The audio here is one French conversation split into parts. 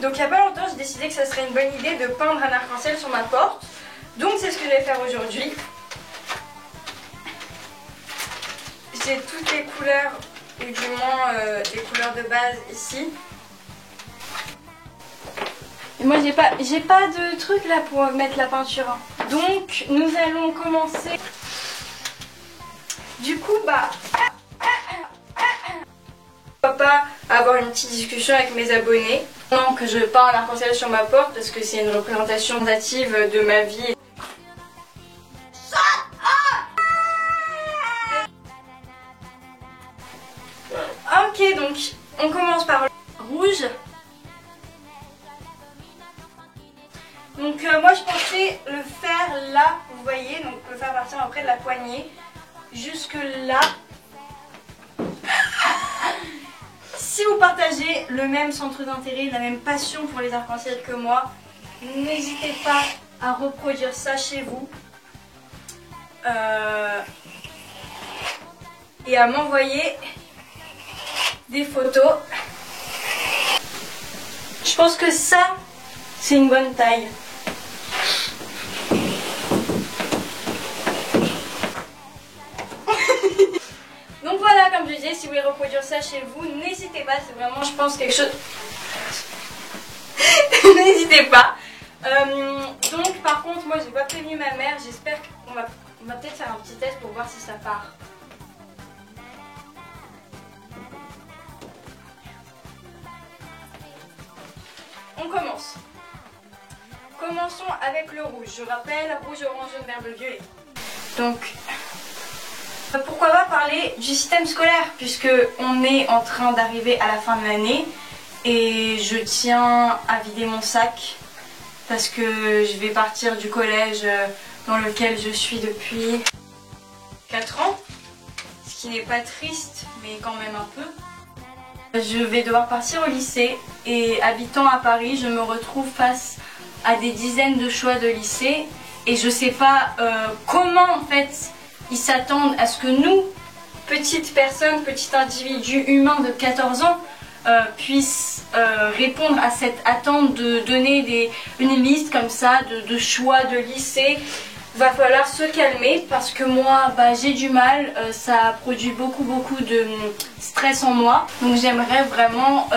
Donc il n'y a pas longtemps, j'ai décidé que ça serait une bonne idée de peindre un arc-en-ciel sur ma porte. Donc c'est ce que je vais faire aujourd'hui. J'ai toutes les couleurs, ou du moins les couleurs de base ici. Et moi j'ai pas de truc là pour mettre la peinture. Hein. Donc nous allons commencer. Du coup pas avoir une petite discussion avec mes abonnés. Non, que je peins un arc-en-ciel sur ma porte parce que c'est une représentation native de ma vie. Ok, donc on commence par le rouge. Donc moi je pensais le faire là, vous voyez, donc le faire partir après de la poignée jusque là. Si vous partagez le même centre d'intérêt, la même passion pour les arcs-en-ciel que moi, n'hésitez pas à reproduire ça chez vous et à m'envoyer des photos. Je pense que ça, c'est une bonne taille. Donc voilà, comme je disais, si vous voulez reproduire ça chez vous, n'hésitez pas, c'est vraiment, je pense, quelque chose... N'hésitez pas. Donc par contre, moi j'ai pas prévenu ma mère, j'espère qu'on va peut-être faire un petit test pour voir si ça part. On commence. Commençons avec le rouge. Je rappelle, rouge, orange, jaune, vert, bleu, violet. Donc... pourquoi pas parler du système scolaire puisque on est en train d'arriver à la fin de l'année et je tiens à vider mon sac parce que je vais partir du collège dans lequel je suis depuis 4 ans, ce qui n'est pas triste mais quand même un peu. Je vais devoir partir au lycée et habitant à Paris, je me retrouve face à des dizaines de choix de lycée et je sais pas comment en fait ils s'attendent à ce que nous, petites personnes, petits individus humains de 14 ans, puissent répondre à cette attente de donner une liste comme ça de choix de lycée. Va falloir se calmer parce que moi j'ai du mal, ça produit beaucoup de stress en moi. Donc j'aimerais vraiment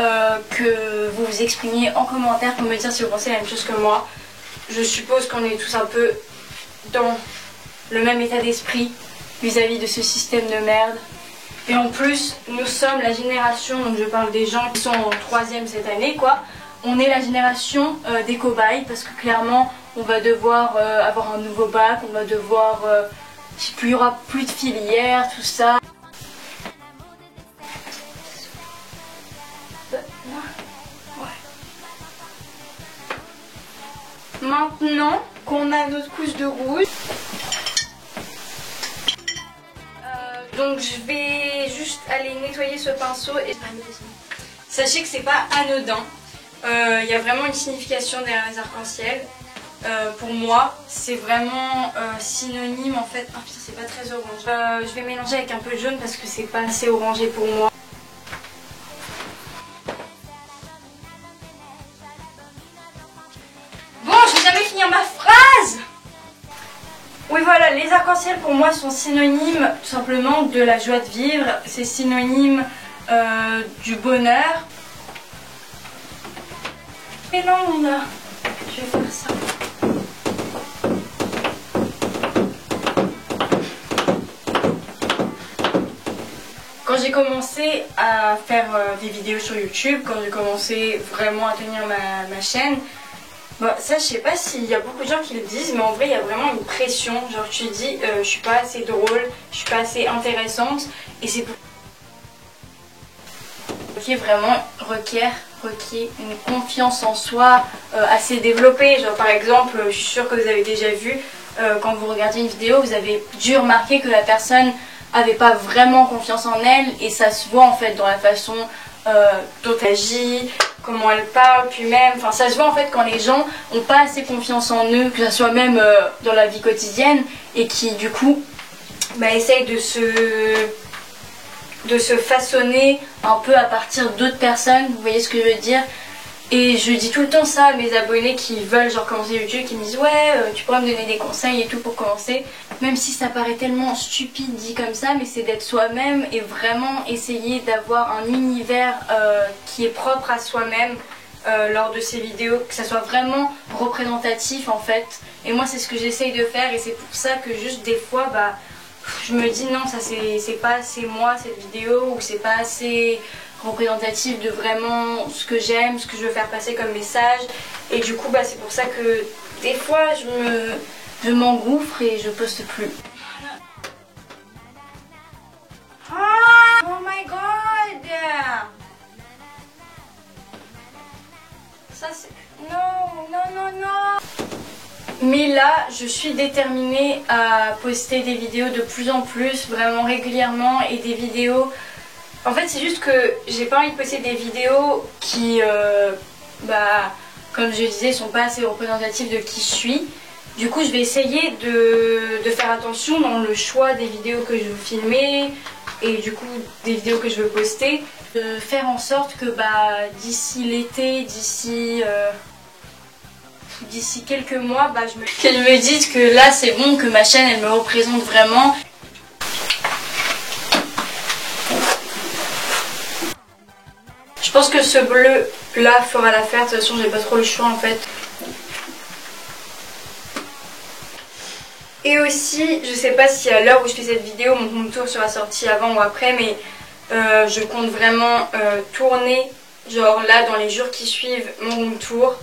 que vous vous exprimiez en commentaire pour me dire si vous pensez la même chose que moi. Je suppose qu'on est tous un peu dans le même état d'esprit vis-à-vis de ce système de merde. Et en plus, nous sommes la génération, donc je parle des gens qui sont en 3e cette année quoi, on est la génération des cobayes parce que clairement on va devoir avoir un nouveau bac, on va devoir, je sais plus, il y aura plus de filière, tout ça. Maintenant qu'on a notre couche de rouge, donc je vais juste aller nettoyer ce pinceau et sachez que c'est pas anodin. Il y a vraiment une signification derrière les arcs-en-ciel. Pour moi, c'est vraiment synonyme en fait. Ah putain, c'est pas très orange. Je vais mélanger avec un peu de jaune parce que c'est pas assez orangé pour moi. Bon, je vais jamais finir ma phrase. Oui voilà, les arcs-en-ciel pour moi sont synonymes tout simplement de la joie de vivre. C'est synonyme du bonheur. Et non là, je vais faire ça. Quand j'ai commencé à faire des vidéos sur YouTube, quand j'ai commencé vraiment à tenir ma chaîne, bon, ça je sais pas s'il y a beaucoup de gens qui le disent, mais en vrai il y a vraiment une pression. Genre tu te dis je suis pas assez drôle, je suis pas assez intéressante, et c'est pour qui vraiment requiert une confiance en soi assez développée. Genre par exemple, je suis sûre que vous avez déjà vu quand vous regardez une vidéo, vous avez dû remarquer que la personne avait pas vraiment confiance en elle, et ça se voit en fait dans la façon dont elle agit, comment elle parle, puis même, enfin ça se voit en fait quand les gens n'ont pas assez confiance en eux, que ce soit même dans la vie quotidienne, et qui du coup essayent de se façonner un peu à partir d'autres personnes, vous voyez ce que je veux dire. Et je dis tout le temps ça à mes abonnés qui veulent genre commencer YouTube, qui me disent ouais tu pourrais me donner des conseils et tout pour commencer. Même si ça paraît tellement stupide dit comme ça, mais c'est d'être soi-même et vraiment essayer d'avoir un univers qui est propre à soi-même lors de ces vidéos, que ça soit vraiment représentatif en fait. Et moi c'est ce que j'essaye de faire et c'est pour ça que juste des fois bah je me dis non ça c'est pas assez moi cette vidéo, ou c'est pas assez représentatif de vraiment ce que j'aime, ce que je veux faire passer comme message. Et du coup bah c'est pour ça que des fois je m'engouffre et je poste plus. Oh my god! Ça c'est... Non. Mais là, je suis déterminée à poster des vidéos de plus en plus, vraiment régulièrement, et des vidéos... En fait, c'est juste que j'ai pas envie de poster des vidéos qui, comme je disais, sont pas assez représentatives de qui je suis. Du coup, je vais essayer de faire attention dans le choix des vidéos que je veux filmer et du coup des vidéos que je veux poster. De faire en sorte que d'ici l'été, d'ici quelques mois, qu'elle me dise que là c'est bon, que ma chaîne elle me représente vraiment. Je pense que ce bleu là fera l'affaire, de toute façon j'ai pas trop le choix en fait. Et aussi, je sais pas si à l'heure où je fais cette vidéo mon home tour sera sorti avant ou après, mais je compte vraiment tourner, genre là dans les jours qui suivent mon home tour.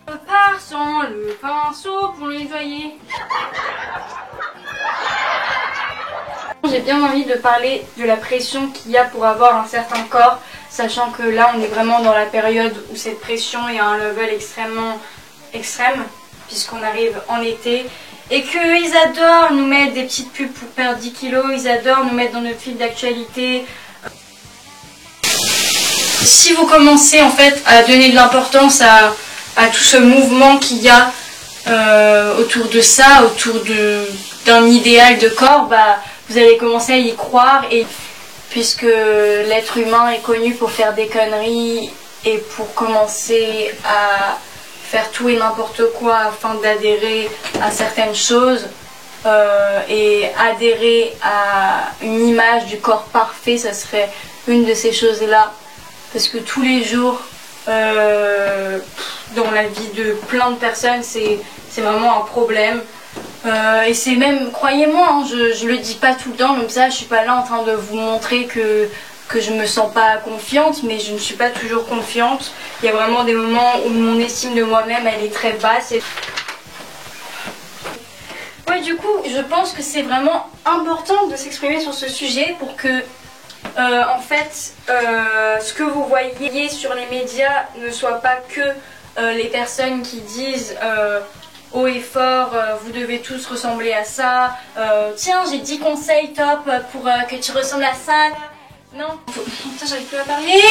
Je pars sans le pinceau pour le nettoyer. J'ai bien envie de parler de la pression qu'il y a pour avoir un certain corps, sachant que là on est vraiment dans la période où cette pression est à un level extrême, puisqu'on arrive en été, et qu'ils adorent nous mettre des petites pubs pour perdre 10 kilos, ils adorent nous mettre dans notre fil d'actualité. Si vous commencez en fait à donner de l'importance à tout ce mouvement qu'il y a autour de ça, autour d'un idéal de corps, vous allez commencer à y croire, et puisque l'être humain est connu pour faire des conneries et pour commencer à faire tout et n'importe quoi afin d'adhérer à certaines choses et adhérer à une image du corps parfait, ça serait une de ces choses-là. Parce que tous les jours, dans la vie de plein de personnes, c'est vraiment un problème. Et c'est même, croyez-moi, hein, je le dis pas tout le temps comme ça, je suis pas là en train de vous montrer que je me sens pas confiante, mais je ne suis pas toujours confiante. Il y a vraiment des moments où mon estime de moi-même elle est très basse. Ouais, du coup, je pense que c'est vraiment important de s'exprimer sur ce sujet pour que en fait, ce que vous voyez sur les médias ne soit pas que les personnes qui disent haut et fort, vous devez tous ressembler à ça. Tiens, j'ai 10 conseils top pour que tu ressembles à ça. Non, putain, j'arrive plus à parler.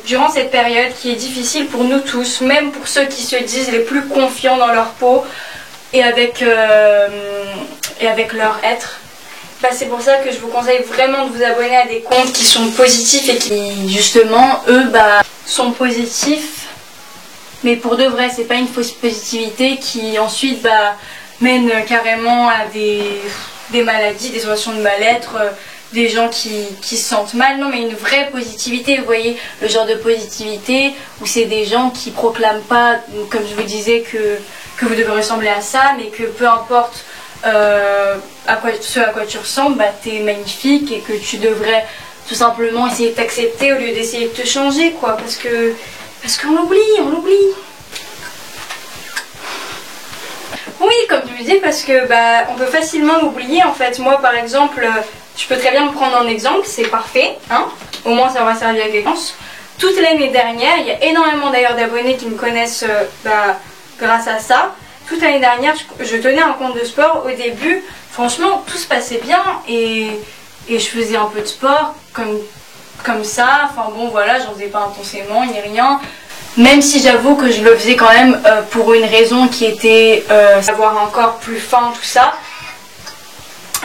Durant cette période qui est difficile pour nous tous, même pour ceux qui se disent les plus confiants dans leur peau et avec leur être, c'est pour ça que je vous conseille vraiment de vous abonner à des comptes qui sont positifs et qui justement eux sont positifs, mais pour de vrai, c'est pas une fausse positivité qui ensuite mène carrément à des maladies, des situations de mal-être, des gens qui se sentent mal. Non, mais une vraie positivité, vous voyez, le genre de positivité où c'est des gens qui proclament pas, comme je vous disais, que vous devez ressembler à ça, mais que peu importe à quoi tu ressembles, t'es magnifique et que tu devrais tout simplement essayer de t'accepter au lieu d'essayer de te changer, quoi, parce qu'on l'oublie. Oui, comme tu me disais, parce que on peut facilement l'oublier en fait. Moi par exemple, je peux très bien me prendre en exemple, c'est parfait, hein, au moins ça aura servi à quelqu'un. Toute l'année dernière, il y a énormément d'ailleurs d'abonnés qui me connaissent grâce à ça. Toute l'année dernière, je tenais un compte de sport. Au début, franchement, tout se passait bien et je faisais un peu de sport comme ça. Enfin bon, voilà, j'en faisais pas intensément ni rien. Même si j'avoue que je le faisais quand même pour une raison qui était savoir encore plus fin, tout ça.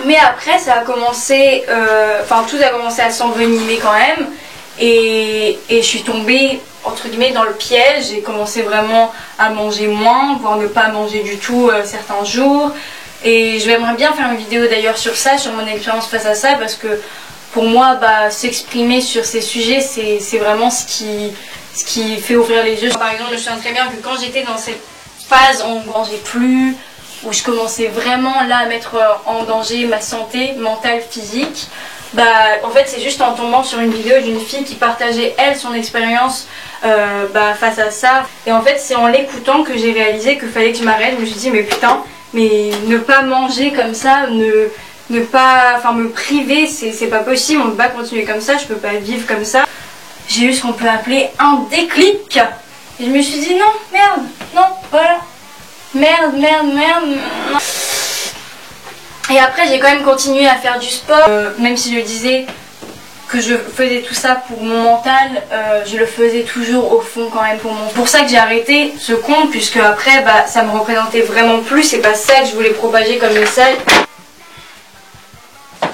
Mais après ça a commencé, tout a commencé à s'envenimer quand même. Et je suis tombée entre guillemets dans le piège. J'ai commencé vraiment à manger moins, voire ne pas manger du tout certains jours. Et je vais bien faire une vidéo d'ailleurs sur ça, sur mon expérience face à ça, parce que pour moi, s'exprimer sur ces sujets, c'est vraiment ce qui fait ouvrir les yeux. Par exemple, je me souviens très bien que quand j'étais dans cette phase où on ne mangeait plus, où je commençais vraiment là à mettre en danger ma santé mentale, physique, en fait c'est juste en tombant sur une vidéo d'une fille qui partageait elle son expérience face à ça. Et en fait c'est en l'écoutant que j'ai réalisé qu'il fallait que je m'arrête. Je me suis dit mais putain, mais ne pas manger comme ça, ne pas me priver, c'est pas possible, on ne peut pas continuer comme ça, je peux pas vivre comme ça. J'ai eu ce qu'on peut appeler un déclic. Et je me suis dit non, merde, non, voilà. Merde. Non. Et après j'ai quand même continué à faire du sport, même si je disais que je faisais tout ça pour mon mental, je le faisais toujours au fond quand même pour mon... C'est pour ça que j'ai arrêté ce compte, puisque après ça me représentait vraiment plus, c'est pas ça que je voulais propager comme message. Oh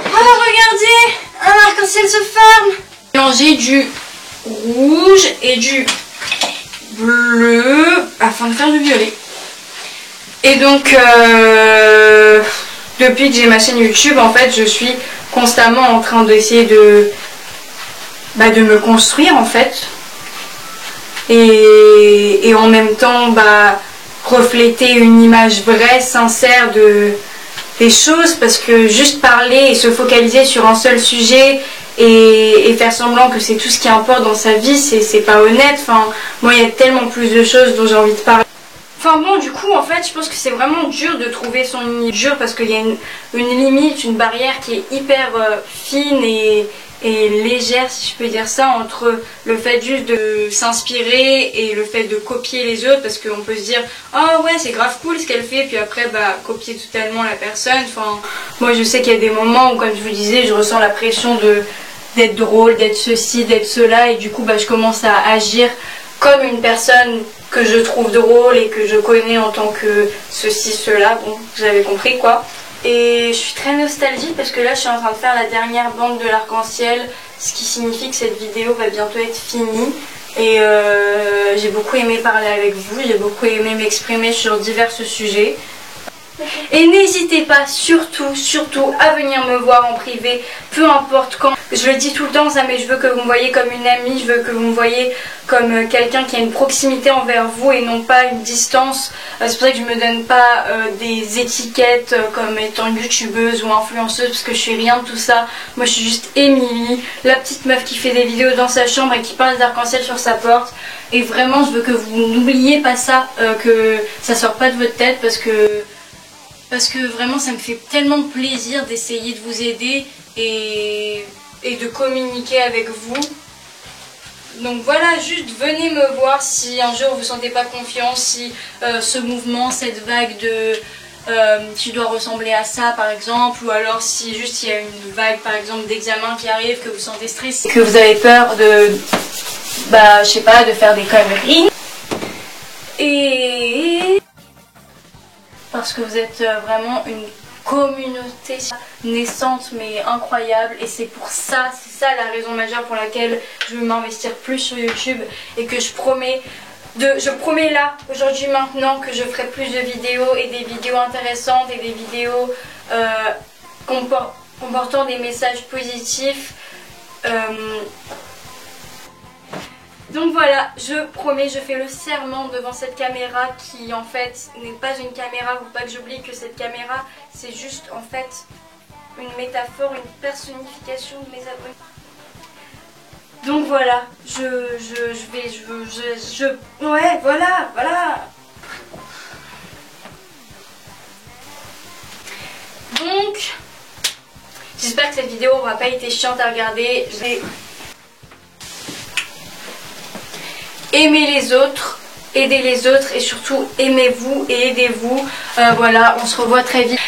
regardez, un arc-en-ciel se forme. Mélanger du rouge et du bleu afin de faire du violet. Et donc depuis que j'ai ma chaîne YouTube, en fait je suis constamment en train d'essayer de me construire en fait, et en même temps refléter une image vraie, sincère des choses, parce que juste parler et se focaliser sur un seul sujet et faire semblant que c'est tout ce qui importe dans sa vie, c'est pas honnête. Moi il y a tellement plus de choses dont j'ai envie de parler. Du coup, en fait, je pense que c'est vraiment dur de trouver son limite. Dur parce qu'il y a une limite, une barrière qui est hyper fine et légère, si je peux dire ça, entre le fait juste de s'inspirer et le fait de copier les autres, parce qu'on peut se dire « Oh ouais, c'est grave cool ce qu'elle fait », puis après, copier totalement la personne. Moi, je sais qu'il y a des moments où, comme je vous disais, je ressens la pression d'être drôle, d'être ceci, d'être cela, et du coup, je commence à agir comme une personne que je trouve drôle et que je connais en tant que ceci, cela, bon, vous avez compris quoi. Et je suis très nostalgique parce que là je suis en train de faire la dernière bande de l'arc-en-ciel, ce qui signifie que cette vidéo va bientôt être finie. Et j'ai beaucoup aimé parler avec vous, j'ai beaucoup aimé m'exprimer sur divers sujets. Et n'hésitez pas surtout à venir me voir en privé, peu importe quand. Je le dis tout le temps ça, mais je veux que vous me voyez comme une amie, je veux que vous me voyez comme quelqu'un qui a une proximité envers vous et non pas une distance. C'est pour ça que je me donne pas des étiquettes comme étant youtubeuse ou influenceuse, parce que je suis rien de tout ça. Moi je suis juste Émilie, la petite meuf qui fait des vidéos dans sa chambre et qui peint des arcs-en-ciel sur sa porte. Et vraiment je veux que vous n'oubliez pas ça, que ça sort pas de votre tête, parce que vraiment ça me fait tellement plaisir d'essayer de vous aider et de communiquer avec vous. Donc voilà, juste venez me voir si un jour vous ne sentez pas confiance, si ce mouvement, cette vague de tu dois ressembler à ça par exemple, ou alors si juste il y a une vague par exemple d'examen qui arrive, que vous sentez stressé, que vous avez peur de je sais pas, de faire des conneries, et parce que vous êtes vraiment une communauté naissante mais incroyable, et c'est ça la raison majeure pour laquelle je veux m'investir plus sur YouTube, et que je promets là aujourd'hui maintenant que je ferai plus de vidéos, et des vidéos intéressantes et des vidéos comportant des messages positifs. Donc voilà, je promets, je fais le serment devant cette caméra qui en fait n'est pas une caméra. Faut pas que j'oublie que cette caméra c'est juste en fait une métaphore, une personnification de mes abonnés. Donc voilà, ouais, voilà. Donc, j'espère que cette vidéo n'aura pas été chiante à regarder. Aimez les autres, aidez les autres, et surtout aimez-vous et aidez-vous. Voilà, on se revoit très vite.